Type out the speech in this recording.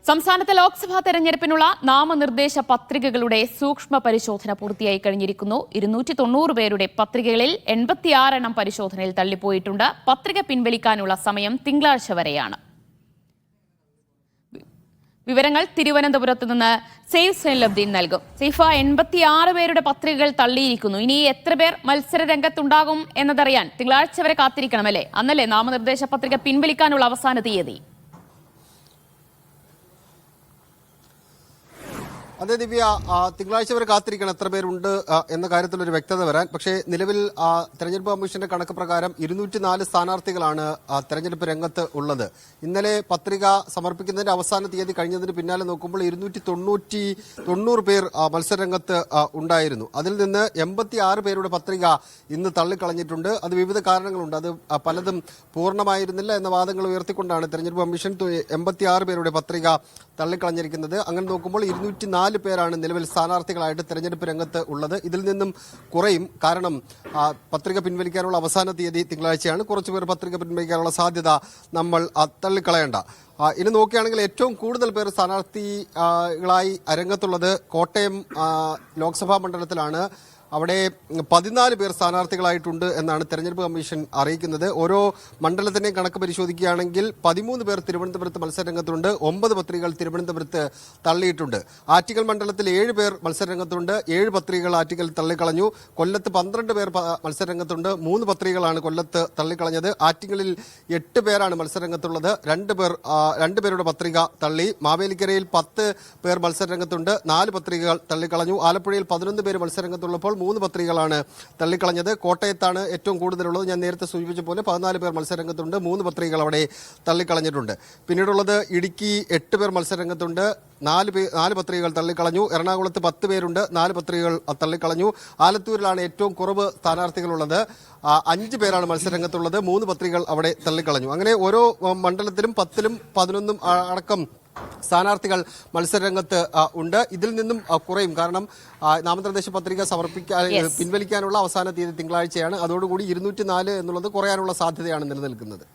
സംസ്ഥാനത്തെ ലോക്സഭാ തെരഞ്ഞെടുപ്പിനുള്ള നാമനിർദ്ദേശ പത്രികകളുടെ സൂക്ഷ്മ പരിശോധന പൂർത്തിയായി കഴിഞ്ഞിരിക്കുന്നു. 290 പേരുടെ പത്രികകളിൽ 86 എണ്ണം പരിശോധനയിൽ തള്ളിപ്പോയിട്ടുണ്ട്. പത്രിക പിൻവലിക്കാനുള്ള സമയം തിങ്കളാഴ്ച വരെയാണ്. വിവരങ്ങൾ തിരുവനന്തപുരത്ത് നിന്ന് സെയ്ഫ് സൈനുലബ്ദീൻ നൽകും. സെയ്ഫ, 86 പേരുടെ പത്രികകൾ തള്ളിയിരിക്കുന്നു. ഇനി എത്ര പേർ മത്സര രംഗത്തുണ്ടാകും എന്നതറിയാൻ തിങ്കളാഴ്ച വരെ കാത്തിരിക്കണമല്ലേ? അന്നല്ലേ നാമനിർദ്ദേശ പത്രിക പിൻവലിക്കാനുള്ള അവസാന തീയതി? അതെ ദിവ്യ, തിങ്കളാഴ്ച വരെ കാത്തിരിക്കണം എത്ര പേരുണ്ട് എന്ന കാര്യത്തിൽ ഒരു വ്യക്തത വരാൻ. പക്ഷേ നിലവിൽ തെരഞ്ഞെടുപ്പ് കമ്മീഷന്റെ കണക്ക് പ്രകാരം 204 സ്ഥാനാർത്ഥികളാണ് തെരഞ്ഞെടുപ്പ് രംഗത്ത് ഉള്ളത്. ഇന്നലെ പത്രിക സമർപ്പിക്കുന്നതിന്റെ അവസാന തീയതി കഴിഞ്ഞതിന് പിന്നാലെ നോക്കുമ്പോൾ 290 പേർ മത്സരരംഗത്ത് ഉണ്ടായിരുന്നു. അതിൽ നിന്ന് 86 പേരുടെ പത്രിക ഇന്ന് തള്ളിക്കളഞ്ഞിട്ടുണ്ട്. അത് വിവിധ കാരണങ്ങളുണ്ട്. അത് പലതും പൂർണ്ണമായിരുന്നില്ല എന്ന വാദങ്ങൾ ഉയർത്തിക്കൊണ്ടാണ് തെരഞ്ഞെടുപ്പ് കമ്മീഷൻ 86 പേരുടെ പത്രിക തള്ളിക്കളഞ്ഞിരിക്കുന്നത്. അങ്ങനെ നോക്കുമ്പോൾ 204 പേരാണ് നിലവിൽ സ്ഥാനാർത്ഥികളായിട്ട് തെരഞ്ഞെടുപ്പ് രംഗത്ത് ഉള്ളത്. ഇതിൽ നിന്നും കുറയും. കാരണം പത്രിക പിൻവലിക്കാനുള്ള അവസാന തീയതി തിങ്കളാഴ്ചയാണ്. കുറച്ചുപേർ പത്രിക പിൻവലിക്കാനുള്ള സാധ്യത നമ്മൾ തള്ളിക്കളയേണ്ട. ഇനി നോക്കുകയാണെങ്കിൽ ഏറ്റവും കൂടുതൽ പേർ സ്ഥാനാർത്ഥികളായി രംഗത്തുള്ളത് കോട്ടയം ലോക്സഭാ മണ്ഡലത്തിലാണ്. അവിടെ 14 പേർ സ്ഥാനാർത്ഥികളായിട്ടുണ്ട് എന്നാണ് തെരഞ്ഞെടുപ്പ് കമ്മീഷൻ അറിയിക്കുന്നത്. ഓരോ മണ്ഡലത്തിന്റെയും കണക്ക് പരിശോധിക്കുകയാണെങ്കിൽ 13 പേർ തിരുവനന്തപുരത്ത് മത്സരരംഗത്തുണ്ട്. 9 പത്രികകൾ തിരുവനന്തപുരത്ത് തള്ളിയിട്ടുണ്ട്. ആറ്റിങ്ങൽ മണ്ഡലത്തിൽ 7 പേർ മത്സരരംഗത്തുണ്ട്. 7 പത്രികകൾ ആറ്റിങ്ങൽ തള്ളിക്കളഞ്ഞു. കൊല്ലത്ത് 12 പേർ മത്സരരംഗത്തുണ്ട്. 3 പത്രികകളാണ് കൊല്ലത്ത് തള്ളിക്കളഞ്ഞത്. ആറ്റിങ്ങലിൽ 8 പേരാണ് മത്സരരംഗത്തുള്ളത്. 2 പേരുടെ പത്രിക തള്ളി. മാവേലിക്കരയിൽ 10 പേർ മത്സരരംഗത്തുണ്ട്. 4 പത്രികകൾ തള്ളിക്കളഞ്ഞു. ആലപ്പുഴയിൽ 11 പേര് മത്സരരംഗത്തുള്ളപ്പോൾ 3 പത്രികകളാണ് തള്ളിക്കളഞ്ഞത്. കോട്ടയത്താണ് ഏറ്റവും കൂടുതലുള്ളത്. ഞാൻ നേരത്തെ സൂചിപ്പിച്ച പോലെ 14 പേർ മത്സരരംഗത്തുണ്ട്. 3 പത്രികകൾ അവിടെ തള്ളിക്കളഞ്ഞിട്ടുണ്ട്. പിന്നീടുള്ളത് ഇടുക്കി 8 പേർ മത്സരരംഗത്തുണ്ട്. 4 പത്രികകൾ തള്ളിക്കളഞ്ഞു. എറണാകുളത്ത് 10 പേരുണ്ട്. 4 പത്രികകൾ തള്ളിക്കളഞ്ഞു. ആലത്തൂരിലാണ് ഏറ്റവും കുറവ് സ്ഥാനാർത്ഥികളുള്ളത്. 5 പേരാണ് മത്സരരംഗത്തുള്ളത്. 3 പത്രികകൾ അവിടെ തള്ളിക്കളഞ്ഞു. അങ്ങനെ ഓരോ മണ്ഡലത്തിലും 10ലും 11 അടക്കം സ്ഥാനാർത്ഥികൾ മത്സരരംഗത്ത് ഉണ്ട്. ഇതിൽ നിന്നും കുറയും. കാരണം നാമനിർദ്ദേശ പത്രിക പിൻവലിക്കാനുള്ള അവസാന തീയതി തിങ്കളാഴ്ചയാണ്. അതോടുകൂടി 204 എന്നുള്ളത് കുറയാനുള്ള സാധ്യതയാണ് നിലനിൽക്കുന്നത്.